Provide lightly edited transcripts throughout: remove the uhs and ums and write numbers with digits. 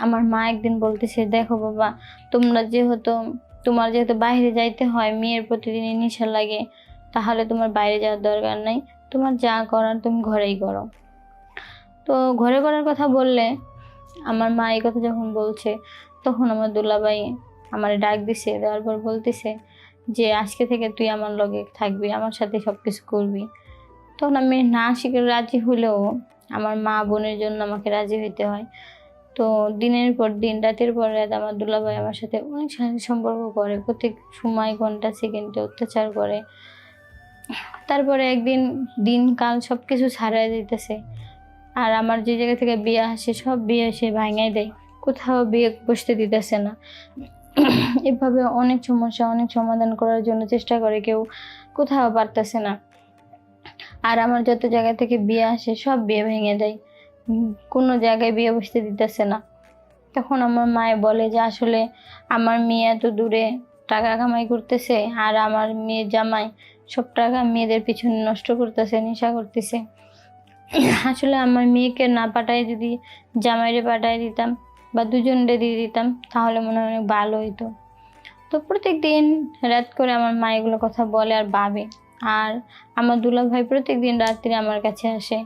আমার মা একদিন বলতেছে, দেখো বাবা, তোমার যেহেতু বাইরে যাইতে হয়, মেয়ের প্রতিদিনই নেশা লাগে, তাহলে তোমার বাইরে যাওয়ার দরকার নাই। তোমার যা করার তুমি ঘরেই করো। তো ঘরে করার কথা বললে, আমার মা এই কথা যখন বলছে, তখন আমার দুলাভাই আমারে ডাক দিছে, দেওয়ার পর বলতেছে যে আজকে থেকে তুই আমার লগে থাকবি, আমার সাথে সবকিছু করবি। তখন আমি না স্বীকার রাজি হলেও আমার মা বোনের জন্য আমাকে রাজি হইতে হয়। তো দিনের পর দিন, রাতের পর রাত আমার দুলাভাই আমার সাথে অনেক শারীরিক সম্পর্ক করে, প্রত্যেক সময় ঘন্টা সেকেন্ডে অত্যাচার করে। তারপরে একদিন দিনকাল সবকিছু ছাড়াই দিতেছে, আর আমার যে জায়গা থেকে বিয়ে আসে সব বিয়ে সে ভাঙাই দেয়, কোথাও বিয়ে বসতে দিতেছে না। এভাবে অনেক সমস্যা, অনেক সমাধান করার জন্য চেষ্টা করে, কেউ কোথাও পারতেছে না। আর আমার যত জায়গা থেকে বিয়ে আসে সব বিয়ে ভেঙে দেয়, কোনো জায়গায় বিয়ে বসতে দিতেছে না। তখন আমার মায়ে বলে যে আসলে আমার মেয়ে এত দূরে টাকা কামাই করতেছে, আর আমার মেয়ে জামাই সব টাকা মেয়েদের পিছনে নষ্ট করতেছে, নেশা করতেছে। আসলে আমার মেয়েকে না পাঠায় যদি জামাইরে পাঠায় দিতাম বা দুজনরে দিয়ে দিতাম, তাহলে মনে হয় অনেক ভালো হইতো। তো প্রত্যেক দিন রাত করে আমার মা এগুলো কথা বলে আর ভাবে। আর আমার দুলাভাই প্রত্যেক দিন রাত্রে আমার কাছে আসে,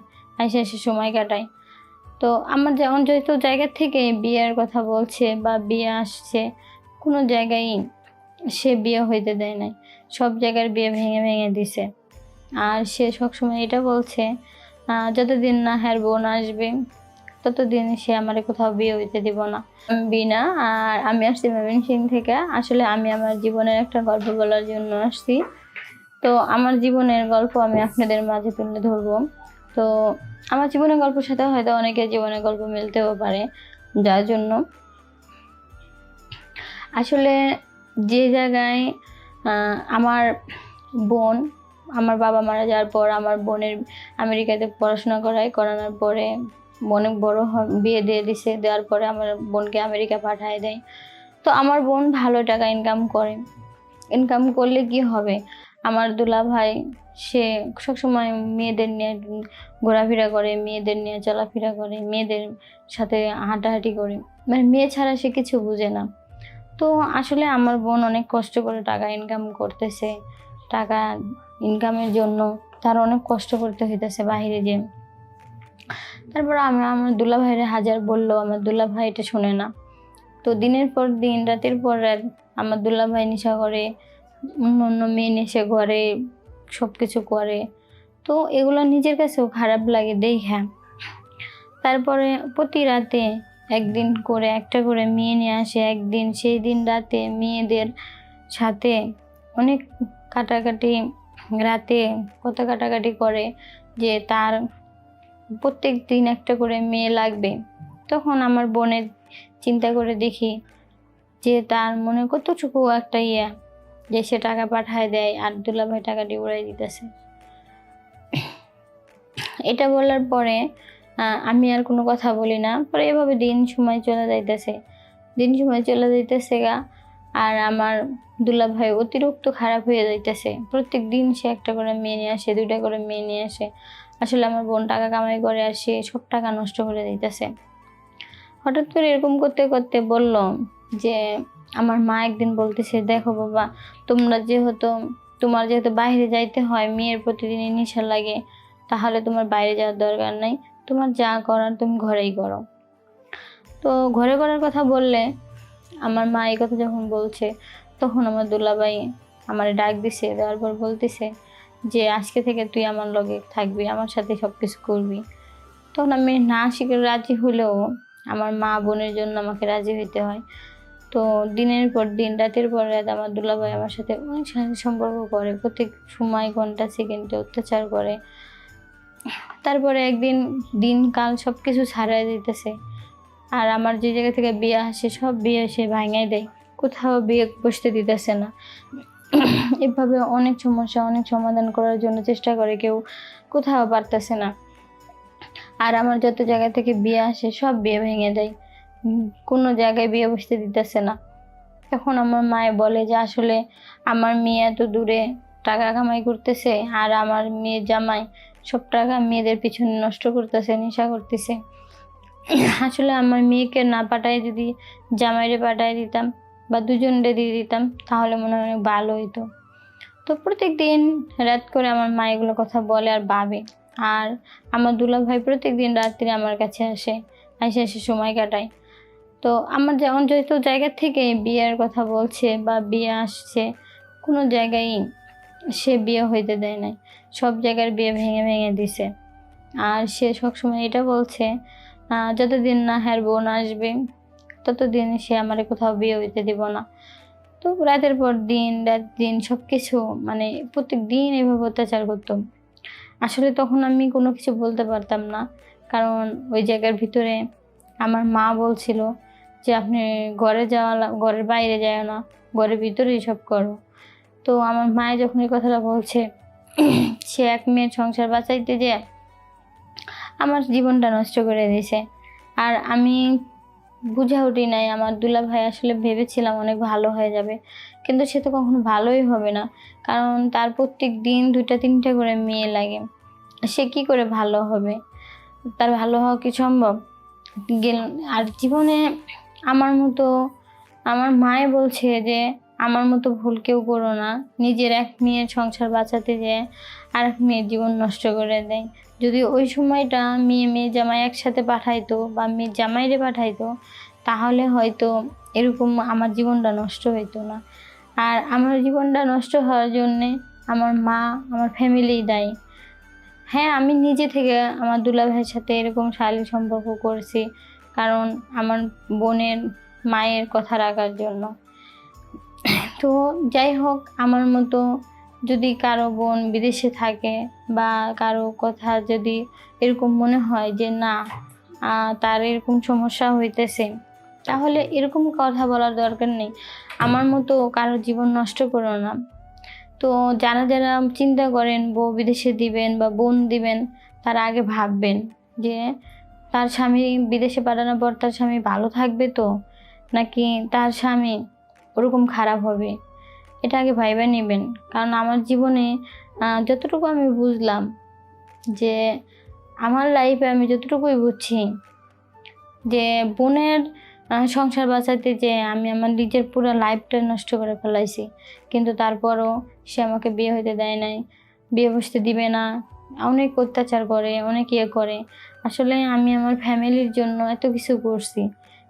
এসে সময় কাটায়। তো আমার যেমন যেহেতু জায়গা থেকে বিয়ের কথা বলছে বা বিয়ে আসছে, কোনো জায়গায় সে বিয়ে হইতে দেয় নাই, সব জায়গার বিয়ে ভেঙে ভেঙে দিছে। আর সে সবসময় এটা বলছে, যতদিন না হ্যার বোন আসবে ততদিন সে আমারে কোথাও বিয়ে হইতে দিব না। আমি বিনা, আর আমি আসছি ময়মনসিংহ থেকে। আসলে আমি আমার জীবনের একটা গল্প বলার জন্য আসছি। তো আমার জীবনের গল্প আমি আপনাদের মাঝে তুলে ধরবো। তো আমার জীবনের গল্পের সাথে হয়তো অনেকের জীবনের গল্প মিলতেও পারে, যার জন্য আসলে যে জায়গায় আমার বোন, আমার বাবা মারা যাওয়ার পর আমার বোনের আমেরিকাতে পড়াশোনা করানোর পরে অনেক বড় বিয়ে দিয়ে দিছে, দেওয়ার পরে আমার বোনকে আমেরিকা পাঠিয়ে দেয়। তো আমার বোন ভালো টাকা ইনকাম করে। ইনকাম করলে কি হবে, আমার দুলাভাই সে সবসময় মেয়েদের নিয়ে ঘোরাফেরা করে, মেয়েদের নিয়ে চলাফেরা করে, মেয়েদের সাথে হাঁটাহাঁটি করে, মানে মেয়ে ছাড়া সে কিছু বুঝে না। তো আসলে আমার বোন অনেক কষ্ট করে টাকা ইনকাম করতেছে। টাকা ইনকামের জন্য তার অনেক কষ্ট করতে হইতেছে বাহিরে যে। তারপর আমার দুলাভাইরে হাজার বললো, আমার দুলাভাই এটা শোনে না। তো দিনের পর দিন, রাতের পর রাত আমার দুলাভাই নেশা করে, অন্য মেয়ে নেশে ঘরে সব কিছু করে। তো এগুলো নিজের কাছেও খারাপ লাগে দেখা। তারপরে প্রতি রাতে একদিন করে একটা করে মেয়ে নিয়ে আসে। একদিন সেই দিন রাতে মেয়েদের সাথে অনেক কাটাকাটি, রাতে কত কাটাকাটি করে যে তার প্রত্যেক দিন একটা করে মেয়ে লাগবে। তখন আমার বোনের চিন্তা করে দেখি যে তার মনে কতটুকু একটা যে সে টাকা পাঠায় দেয় আর দুলাভাই টাকাটি উড়াই দিতেছে। এটা বলার পরে আমি আর কোনো কথা বলি না। পরে এভাবে দিন সময় চলে যাইতেছে গা। আর আমার দুলাভাই অতিরিক্ত খারাপ হয়ে যাইতেছে। প্রত্যেক দিন সে একটা করে মেয়ে নিয়ে আসে, 2টা করে মেয়ে নিয়ে আসে। আসলে আমার বোন টাকা কামাই করে আর সে সব টাকা নষ্ট করে দিতেছে। হঠাৎ করে এরকম করতে করতে বলল যে আমার মা একদিন বলতেছে, দেখো বাবা, তোমার যেহেতু বাইরে যাইতে হয়, মেয়ের প্রতিদিনই নেশা লাগে, তাহলে তোমার বাইরে যাওয়ার দরকার নাই। তোমার যা করার তুমি ঘরেই করো। তো ঘরে করার কথা বললে, আমার মা এই কথা যখন বলছে, তখন আমার দুলাভাই আমারে ডাক দিছে, দেওয়ার পর বলতেছে যে আজকে থেকে তুই আমার লগে থাকবি, আমার সাথে সবকিছু করবি। তখন আমি না স্বীকার রাজি হলেও আমার মা বোনের জন্য আমাকে রাজি হইতে হয়। তো দিনের পর দিন, রাতের পর রাত আমার দুলাভাই আমার সাথে অনেক শারীরিক সম্পর্ক করে, প্রত্যেক সময় ঘন্টা সেকেন্ডে অত্যাচার করে। তারপরে একদিন দিনকাল সবকিছু ছাড়াই দিতেছে, আর আমার যে জায়গা থেকে বিয়ে আসে সব বিয়ে সে ভাঙাই দেয়, কোথাও বিয়ে বসতে দিতেছে না। এভাবে অনেক সমস্যা, অনেক সমাধান করার জন্য চেষ্টা করে, কেউ কোথাও পারতেছে না। আর আমার যত জায়গা থেকে বিয়ে আসে সব বিয়ে ভেঙে দেয়, কোনো জায়গায় বিয়ে বসতে দিতেছে না। তখন আমার মায়ে বলে যে আসলে আমার মেয়ে এত দূরে টাকা কামাই করতেছে, আর আমার মেয়ে জামাই সব টাকা মেয়েদের পিছনে নষ্ট করতেছে, নেশা করতেছে। আসলে আমার মেয়েকে না পাঠায় যদি জামাইরে পাঠায় দিতাম বা দুজনরে দিয়ে দিতাম তাহলে মনে হয় অনেক ভালো হইতো। তো প্রত্যেকদিন রাত করে আমার মা এগুলো কথা বলে আর ভাবে। আর আমার দুলাভাই প্রত্যেকদিন রাত্রে আমার কাছে আসে, এসে সময় কাটায়। তো আমার যেমন যেহেতু জায়গা থেকে বিয়ের কথা বলছে বা বিয়ে আসছে, কোনো জায়গায় সে বিয়ে হইতে দেয় নাই। সব জায়গার বিয়ে ভেঙে ভেঙে দিছে। আর সে সবসময় এটা বলছে যতদিন না হ্যার বোন আসবে ততদিন সে আমারে কোথাও বিয়ে হইতে দিব না। তো রাতের পর দিন, রাত দিন সবকিছু মানে প্রত্যেকদিন এভাবে অত্যাচার করতো। আসলে তখন আমি কোনো কিছু বলতে পারতাম না। কারণ ওই জায়গার ভিতরে আমার মা বলছিল যে, "আপনি ঘরের বাইরে যাইও না, ঘরের ভিতরেই সব করো।" তো আমার মায়ে যখন এই কথাটা বলছে, সে এক মেয়ের সংসার বাঁচাইতে যেয়ে আমার জীবনটা নষ্ট করে দিছে। আর আমি বুঝে উঠি নাই আমার দুলাভাই আসলে ভেবেছিলাম অনেক ভালো হয়ে যাবে। কিন্তু সে তো কখনো ভালোই হবে না। কারণ তার প্রত্যেকদিন ২টা ৩টা করে মেয়ে লাগে। সে কি করে ভালো হবে? তার ভালো হওয়া কি সম্ভব? গেল আর জীবনে আমার মতো আমার মায়ে বলছে যে, "আমার মতো ভুল কেউ করো না। নিজের এক মেয়ের সংসার বাঁচাতে যেয়ে আরেক মেয়ের জীবন নষ্ট করে দেয়।" যদি ওই সময়টা মেয়ে জামাই একসাথে পাঠাইতো বা মেয়ে জামাইরে পাঠাইতো, তাহলে হয়তো এরকম আমার জীবনটা নষ্ট হইতো না। আর আমার জীবনটা নষ্ট হওয়ার জন্যে আমার মা, আমার ফ্যামিলিই দায়ী। হ্যাঁ, আমি নিজে থেকে আমার দুলাভাইয়ের সাথে এরকম শালীন সম্পর্ক করছি। কারণ আমার বোনের মায়ের কথা রাখার জন্য। তো যাই হোক, আমার মতো যদি কারো বোন বিদেশে থাকে বা কারো কথা যদি এরকম মনে হয় যে না তার এরকম সমস্যা হইতেছে, তাহলে এরকম কথা বলার দরকার নেই। আমার মতো কারো জীবন নষ্ট করো না। তো যারা চিন্তা করেন বউ বিদেশে দিবেন বা বোন দিবেন, তারা আগে ভাববেন যে তার স্বামী বিদেশে পাঠানোর পর তার স্বামী ভালো থাকবে তো? নাকি তার স্বামী ওরকম খারাপ হবে? এটা আগে ভাইবা নিবেন। কারণ আমার জীবনে যতটুকু আমি বুঝলাম যে আমার লাইফে আমি যতটুকুই বুঝছি যে বোনের সংসার বাঁচাতে যেয়ে আমি আমার নিজের পুরো লাইফটা নষ্ট করে ফেলাইছি। কিন্তু তারপরও সে আমাকে বিয়ে হইতে দেয় নাই। বিয়ে বসতে দিবে না। অনেক অত্যাচার করে, অনেক ইয়ে করে। আসলে আমি আমার ফ্যামিলির জন্য এত কিছু করছি।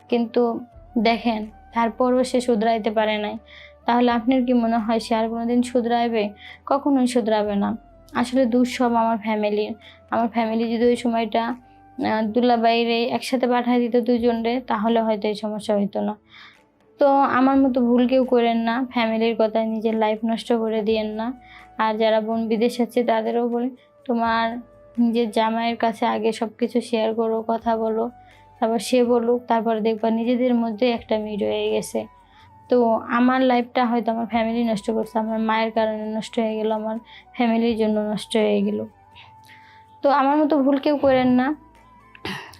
কিন্তু দেখেন তারপরও সে শুধরাইতে পারে নাই। তাহলে আপনার কি মনে হয় সে আর কোনোদিন শুধরাইবে? কখনোই শুধরাবে না। আসলে দোষ সব আমার ফ্যামিলির। আমার ফ্যামিলি যদি ওই সময়টা দুলাভাইরে একসাথে পাঠায় দিত ২ জনরে, তাহলে হয়তো এই সমস্যা হইতো না। তো আমার মতো ভুল কেউ কইরেন না। ফ্যামিলির কথায় নিজের লাইফ নষ্ট করে দিয়েন না। আর যারা বোন বিদেশে আছে তাদেরও বলি, তোমার নিজের জামাইয়ের কাছে আগে সবকিছু শেয়ার করো, কথা বলো। তারপর সে বলুক, তারপরে দেখবা নিজেদের মধ্যে একটা মিল হয়ে গেছে। তো আমার লাইফটা হয়তো আমার ফ্যামিলি নষ্ট করছে। আমার মায়ের কারণে নষ্ট হয়ে গেল, আমার ফ্যামিলির জন্য নষ্ট হয়ে গেল। তো আমার মতো ভুল কেউ কইরেন না।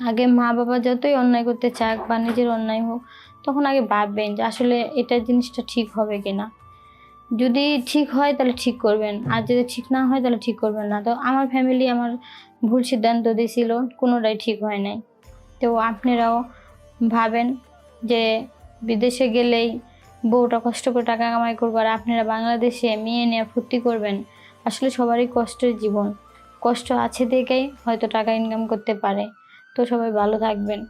আগে মা-বাবা যতই অন্যায় করতে চাক বা নিজের অন্যায় হোক, তখন আগে ভাববেন যে আসলে এটা জিনিসটা ঠিক হবে কিনা। যদি ঠিক হয় তাহলে ঠিক করবেন। আর যদি ঠিক না হয় তাহলে ঠিক করবেন না। তো আমার ফ্যামিলি আমার ভুল সিদ্ধান্ত দিছিল, কোনোটাই ঠিক হয় নাই। তো আপনারাও ভাবেন যে বিদেশে গেলেই বউটা কষ্ট করে টাকা কামাই করবে আর আপনারা বাংলাদেশে মেয়ে নিয়ে ফুর্তি করবেন। আসলে সবারই কষ্টের জীবন। কষ্ট আছে দেখেই হয়তো টাকা ইনকাম করতে পারে। তো সবাই ভালো থাকবেন।